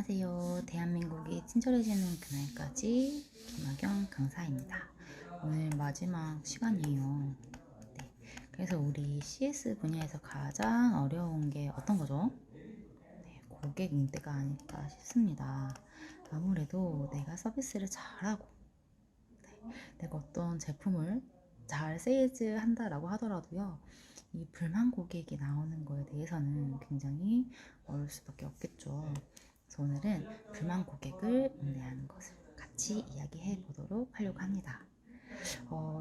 안녕하세요. 대한민국이 친절해지는 그날까지 김학영 강사입니다. 오늘 마지막 시간이에요. 네, 그래서 우리 CS 분야에서 가장 어려운 게 어떤 거죠? 네, 고객 응대가 아닐까 싶습니다. 아무래도 내가 서비스를 잘하고 내가 어떤 제품을 잘 세일즈 한다라고 하더라도요, 이 불만 고객이 나오는 거에 대해서는 굉장히 어려울 수밖에 없겠죠. 그래서 오늘은 불만 고객을 응대하는 것을 같이 이야기해 보도록 하려고 합니다.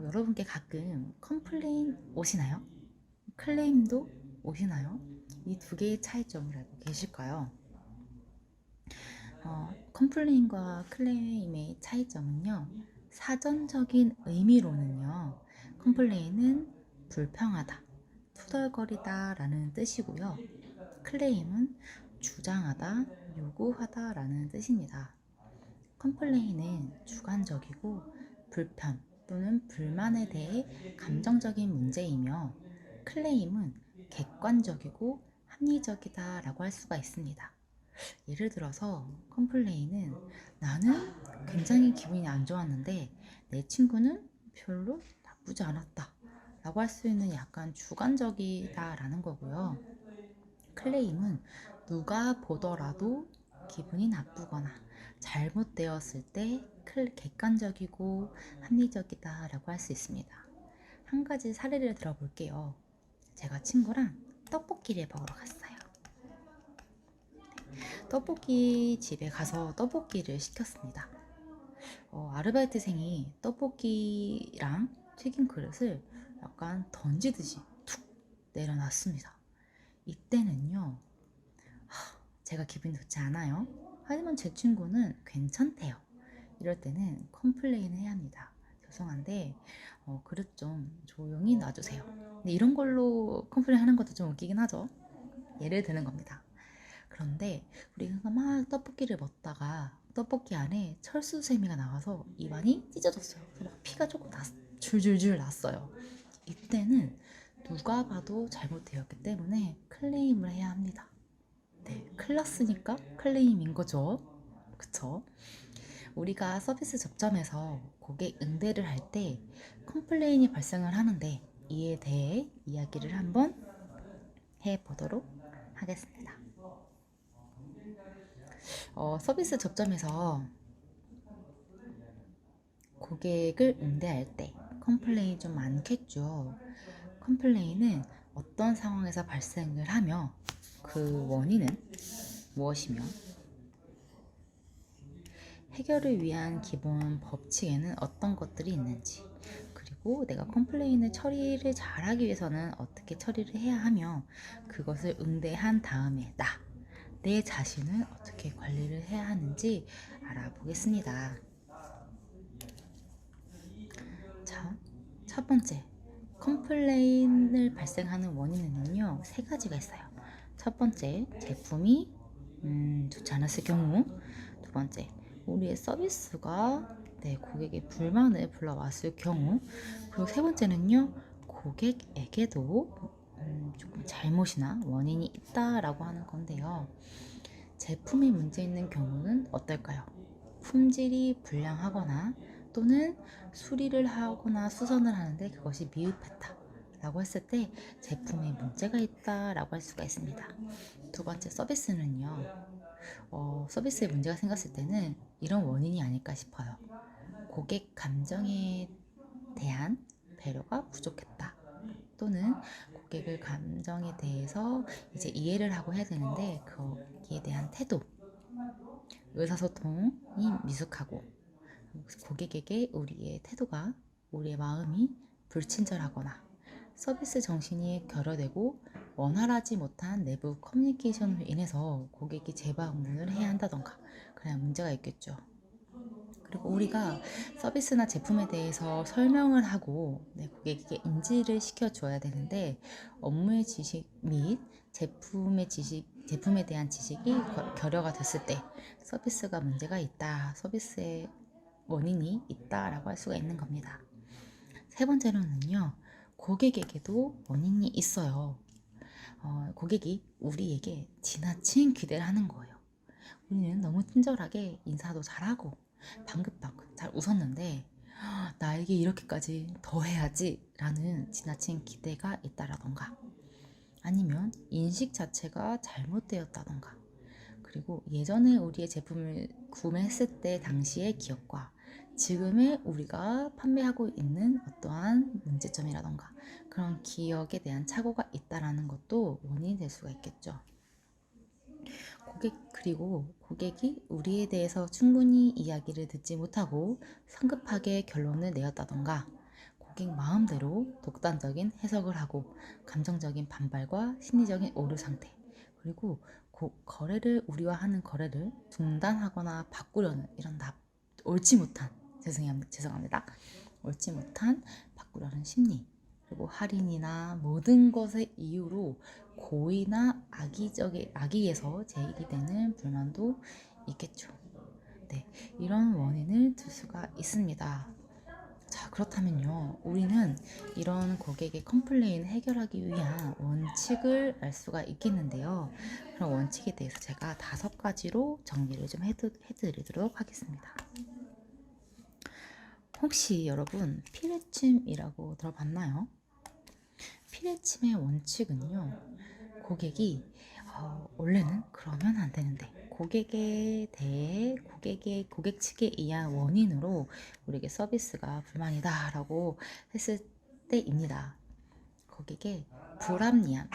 여러분께 가끔 컴플레인 오시나요? 클레임도 오시나요? 이 두 개의 차이점을 알고 계실까요? 컴플레인과 클레임의 차이점은요, 사전적인 의미로는요, 컴플레인은 불평하다, 투덜거리다 라는 뜻이고요, 클레임은 주장하다, 요구하다 라는 뜻입니다. 컴플레인은 주관적이고 불편 또는 불만에 대해 감정적인 문제이며, 클레임은 객관적이고 합리적이다 라고 할 수가 있습니다. 예를 들어서 컴플레인은 나는 굉장히 기분이 안 좋았는데 내 친구는 별로 나쁘지 않았다 라고 할 수 있는 약간 주관적이다 라는 거고요. 클레임은 누가 보더라도 기분이 나쁘거나 잘못되었을 때 객관적이고 합리적이다 라고 할 수 있습니다. 한 가지 사례를 들어볼게요. 제가 친구랑 떡볶이를 먹으러 갔어요. 떡볶이 집에 가서 떡볶이를 시켰습니다. 아르바이트생이 떡볶이랑 튀김 그릇을 약간 던지듯이 툭 내려놨습니다. 이때는요, 제가 기분이 좋지 않아요. 하지만 제 친구는 괜찮대요. 이럴 때는 컴플레인을 해야 합니다. 죄송한데 그릇 좀 조용히 놔주세요. 근데 이런 걸로 컴플레인 하는 것도 좀 웃기긴 하죠. 예를 드는 겁니다. 그런데 우리가 막 떡볶이를 먹다가 떡볶이 안에 철수세미가 나와서 입안이 찢어졌어요. 그래서 막 피가 조금 줄줄줄 났어요. 이때는 누가 봐도 잘못되었기 때문에 클레임을 해야 합니다. 네, 큰일 났으니까 클레임인 거죠. 그쵸? 우리가 서비스 접점에서 고객 응대를 할 때 컴플레인이 발생을 하는데, 이에 대해 이야기를 한번 해보도록 하겠습니다. 서비스 접점에서 고객을 응대할 때 컴플레인이 좀 많겠죠. 컴플레인은 어떤 상황에서 발생을 하며 그 원인은 무엇이며 해결을 위한 기본 법칙에는 어떤 것들이 있는지, 그리고 내가 컴플레인을 처리를 잘하기 위해서는 어떻게 처리를 해야 하며 그것을 응대한 다음에 내 자신을 어떻게 관리를 해야 하는지 알아보겠습니다. 자, 첫 번째, 컴플레인을 발생하는 원인은요, 세 가지가 있어요. 첫 번째, 제품이 좋지 않았을 경우. 두 번째, 우리의 서비스가 고객의 불만을 불러왔을 경우. 그리고 세 번째는요, 고객에게도 조금 잘못이나 원인이 있다라고 하는 건데요. 제품이 문제 있는 경우는 어떨까요? 품질이 불량하거나 또는 수리를 하거나 수선을 하는데 그것이 미흡했다 라고 했을 때 제품에 문제가 있다 라고 할 수가 있습니다. 두 번째, 서비스는요, 서비스에 문제가 생겼을 때는 이런 원인이 아닐까 싶어요. 고객 감정에 대한 배려가 부족했다, 또는 고객의 감정에 대해서 이제 이해를 하고 해야 되는데 거기에 대한 태도, 의사소통이 미숙하고, 고객에게 우리의 마음이 불친절하거나 서비스 정신이 결여되고 원활하지 못한 내부 커뮤니케이션으로 인해서 고객이 재방문을 해야 한다던가 그냥 문제가 있겠죠. 그리고 우리가 서비스나 제품에 대해서 설명을 하고 고객에게 인지를 시켜줘야 되는데, 업무의 지식 및 제품에 대한 지식이 결여가 됐을 때 서비스가 문제가 있다, 서비스의 원인이 있다라고 할 수가 있는 겁니다. 세 번째로는요, 고객에게도 원인이 있어요. 고객이 우리에게 지나친 기대를 하는 거예요. 우리는 너무 친절하게 인사도 잘하고 방긋방긋 잘 웃었는데 나에게 이렇게까지 더 해야지 라는 지나친 기대가 있다라던가 아니면 인식 자체가 잘못되었다던가 그리고 예전에 우리의 제품을 구매했을 때 당시의 기억과 지금의 우리가 판매하고 있는 어떠한 문제점이라던가 그런 기억에 대한 착오가 있다라는 것도 원인이 될 수가 있겠죠. 그리고 고객이 우리에 대해서 충분히 이야기를 듣지 못하고 성급하게 결론을 내었다던가 고객 마음대로 독단적인 해석을 하고 감정적인 반발과 심리적인 오류 상태 그리고 거래를 우리와 하는 거래를 중단하거나 바꾸려는 이런 옳지 못한 죄송합니다. 옳지 못한 바꾸려는 심리 그리고 할인이나 모든 것의 이유로 고의나 악의에서 제기되는 불만도 있겠죠. 네, 이런 원인을 들 수가 있습니다. 자, 그렇다면요. 우리는 이런 고객의 컴플레인을 해결하기 위한 원칙을 알 수가 있겠는데요. 그런 원칙에 대해서 제가 5가지로 정리를 좀 해드리도록 하겠습니다. 혹시 여러분 피레침이라고 들어봤나요? 피레침의 원칙은요. 고객이 원래는 그러면 안 되는데 고객에 대해 고객 측에 의한 원인으로 우리에게 서비스가 불만이다라고 했을 때입니다. 고객의 불합리함,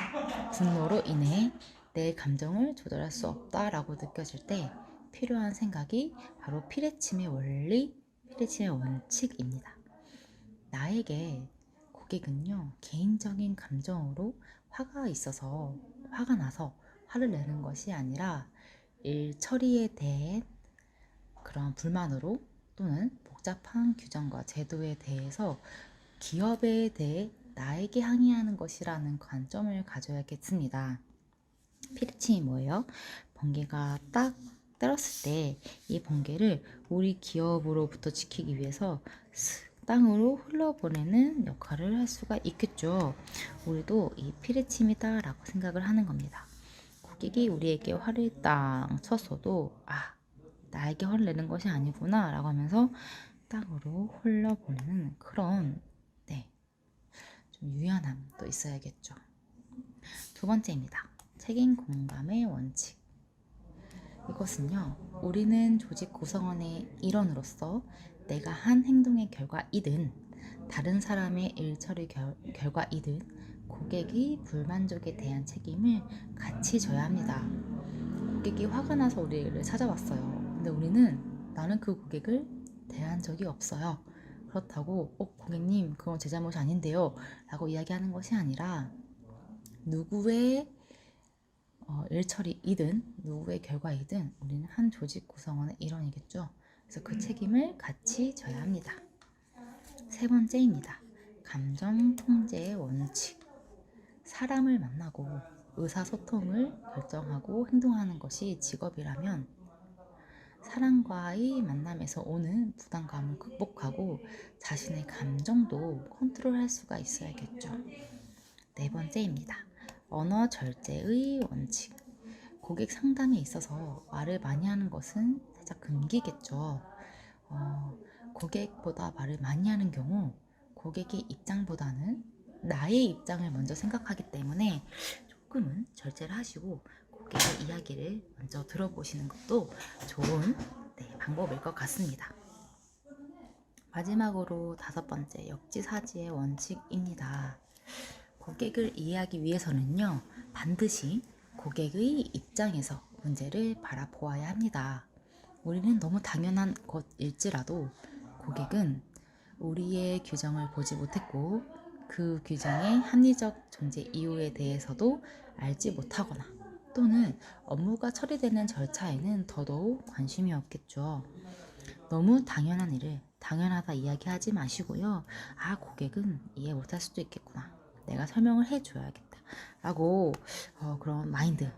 분노로 인해 내 감정을 조절할 수 없다라고 느껴질 때 필요한 생각이 바로 피레침의 원칙입니다. 나에게 고객은요, 개인적인 감정으로 화가 나서 화를 내는 것이 아니라 일 처리에 대해 그런 불만으로 또는 복잡한 규정과 제도에 대해서 기업에 대해 나에게 항의하는 것이라는 관점을 가져야겠습니다. 피리침이 뭐예요? 번개가 딱 때렸을 때 이 번개를 우리 기업으로부터 지키기 위해서 땅으로 흘러보내는 역할을 할 수가 있겠죠. 우리도 이 피레침이다라고 생각을 하는 겁니다. 고객이 우리에게 화를 땅 쳤어도 나에게 화를 내는 것이 아니구나 라고 하면서 땅으로 흘러보내는 그런 좀 유연함도 있어야겠죠. 2번째입니다. 책임 공감의 원칙. 이것은요, 우리는 조직 구성원의 일원으로서 내가 한 행동의 결과이든 다른 사람의 일 처리 결과이든 고객의 불만족에 대한 책임을 같이 져야 합니다. 고객이 화가 나서 우리를 찾아왔어요. 근데 나는 그 고객을 대한 적이 없어요. 그렇다고 고객님 그건 제 잘못이 아닌데요 라고 이야기하는 것이 아니라 누구의 일처리이든 누구의 결과이든 우리는 한 조직 구성원의 일원이겠죠. 그래서 그 책임을 같이 져야 합니다. 3번째입니다. 감정 통제의 원칙. 사람을 만나고 의사소통을 결정하고 행동하는 것이 직업이라면 사람과의 만남에서 오는 부담감을 극복하고 자신의 감정도 컨트롤할 수가 있어야겠죠. 4번째입니다. 언어 절제의 원칙. 고객 상담에 있어서 말을 많이 하는 것은 살짝 금기겠죠. 고객보다 말을 많이 하는 경우 고객의 입장보다는 나의 입장을 먼저 생각하기 때문에 조금은 절제를 하시고 고객의 이야기를 먼저 들어보시는 것도 좋은 방법일 것 같습니다. 마지막으로 5번째, 역지사지의 원칙입니다. 고객을 이해하기 위해서는요, 반드시 고객의 입장에서 문제를 바라보아야 합니다. 우리는 너무 당연한 것일지라도 고객은 우리의 규정을 보지 못했고 그 규정의 합리적 존재 이유에 대해서도 알지 못하거나 또는 업무가 처리되는 절차에는 더더욱 관심이 없겠죠. 너무 당연한 일을 당연하다 이야기하지 마시고요. 고객은 이해 못할 수도 있겠구나. 내가 설명을 해줘야겠다. 라고 그런 마인드,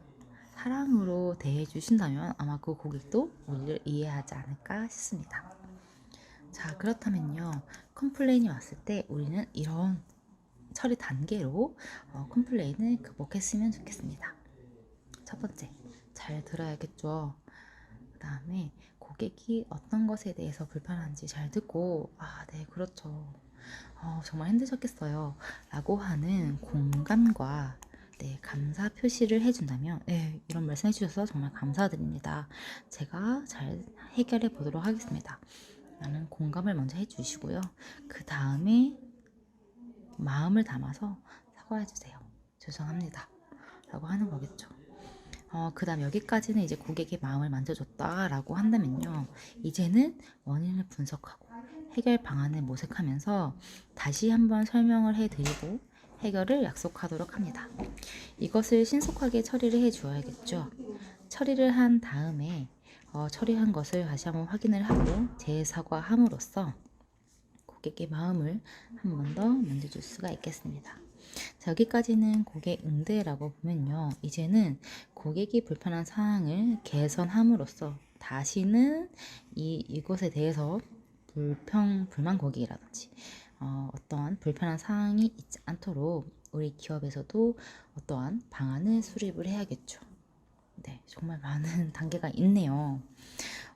사랑으로 대해 주신다면 아마 그 고객도 우리를 이해하지 않을까 싶습니다. 자, 그렇다면요. 컴플레인이 왔을 때 우리는 이런 처리 단계로 컴플레인을 극복했으면 좋겠습니다. 첫 번째, 잘 들어야겠죠. 다음에 고객이 어떤 것에 대해서 불편한지 잘 듣고, 아, 네, 그렇죠. 정말 힘드셨겠어요. 라고 하는 공감과 네, 감사 표시를 해준다면, 네, 이런 말씀 해주셔서 정말 감사드립니다. 제가 잘 해결해 보도록 하겠습니다. 라는 공감을 먼저 해주시고요. 그 다음에 마음을 담아서 사과해주세요. 죄송합니다. 라고 하는 거겠죠. 그 다음 여기까지는 이제 고객의 마음을 만져줬다라고 한다면요. 이제는 원인을 분석하고 해결 방안을 모색하면서 다시 한번 설명을 해드리고 해결을 약속하도록 합니다. 이것을 신속하게 처리를 해 주어야겠죠. 처리를 한 다음에 처리한 것을 다시 한번 확인을 하고 재사과함으로써 고객의 마음을 한 번 더 만져줄 수가 있겠습니다. 자, 여기까지는 고객 응대라고 보면요. 이제는 고객이 불편한 사항을 개선함으로써 다시는 이것에 대해서 불만 고객이라든지 어떠한 불편한 사항이 있지 않도록 우리 기업에서도 어떠한 방안을 수립을 해야겠죠. 네, 정말 많은 단계가 있네요.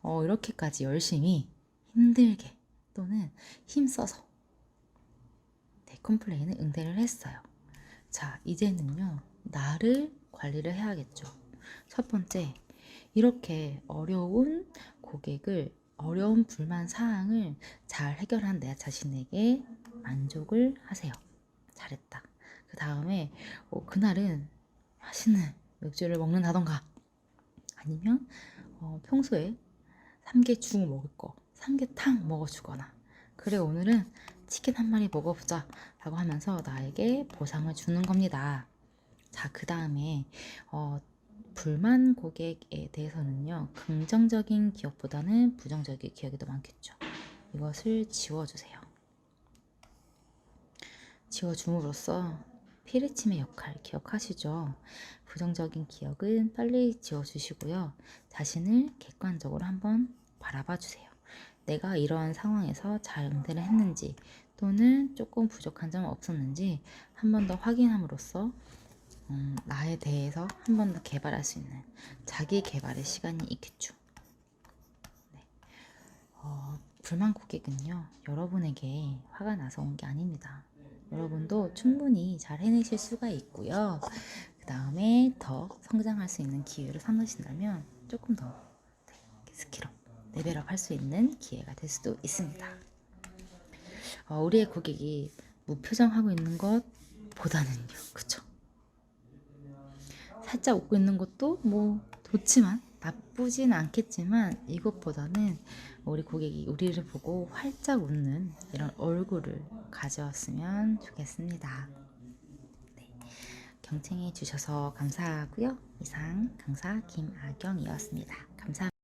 이렇게까지 열심히 힘들게 또는 힘써서 네, 컴플레인을 응대를 했어요. 자, 이제는요, 나를 관리를 해야겠죠. 첫 번째, 이렇게 어려운 고객을, 어려운 불만 사항을 잘 해결한 내 자신에게 만족을 하세요. 잘했다. 그 다음에 그날은 맛있는 맥주를 먹는다던가 아니면 평소에 삼계죽 먹을 거, 삼계탕 먹어주거나 그래 오늘은 치킨 한 마리 먹어보자 라고 하면서 나에게 보상을 주는 겁니다. 자, 그 다음에 불만 고객에 대해서는요, 긍정적인 기억보다는 부정적인 기억이 더 많겠죠. 이것을 지워주세요. 지워줌으로써 피리침의 역할 기억하시죠? 부정적인 기억은 빨리 지워주시고요. 자신을 객관적으로 한번 바라봐 주세요. 내가 이러한 상황에서 잘 응대를 했는지 또는 조금 부족한 점은 없었는지 한 번 더 확인함으로써 나에 대해서 한 번 더 개발할 수 있는 자기 개발의 시간이 있겠죠. 네. 불만 고객은요, 여러분에게 화가 나서 온 게 아닙니다. 여러분도 충분히 잘 해내실 수가 있고요. 그 다음에 더 성장할 수 있는 기회를 삼으신다면 조금 더 스킬업, 레벨업 할 수 있는 기회가 될 수도 있습니다. 우리의 고객이 무표정하고 있는 것보다는요, 그쵸? 살짝 웃고 있는 것도 뭐 좋지만 나쁘진 않겠지만 이것보다는 우리 고객이 우리를 보고 활짝 웃는 이런 얼굴을 가져왔으면 좋겠습니다. 네, 경청해 주셔서 감사하고요. 이상 강사 김아경이었습니다. 감사합니다.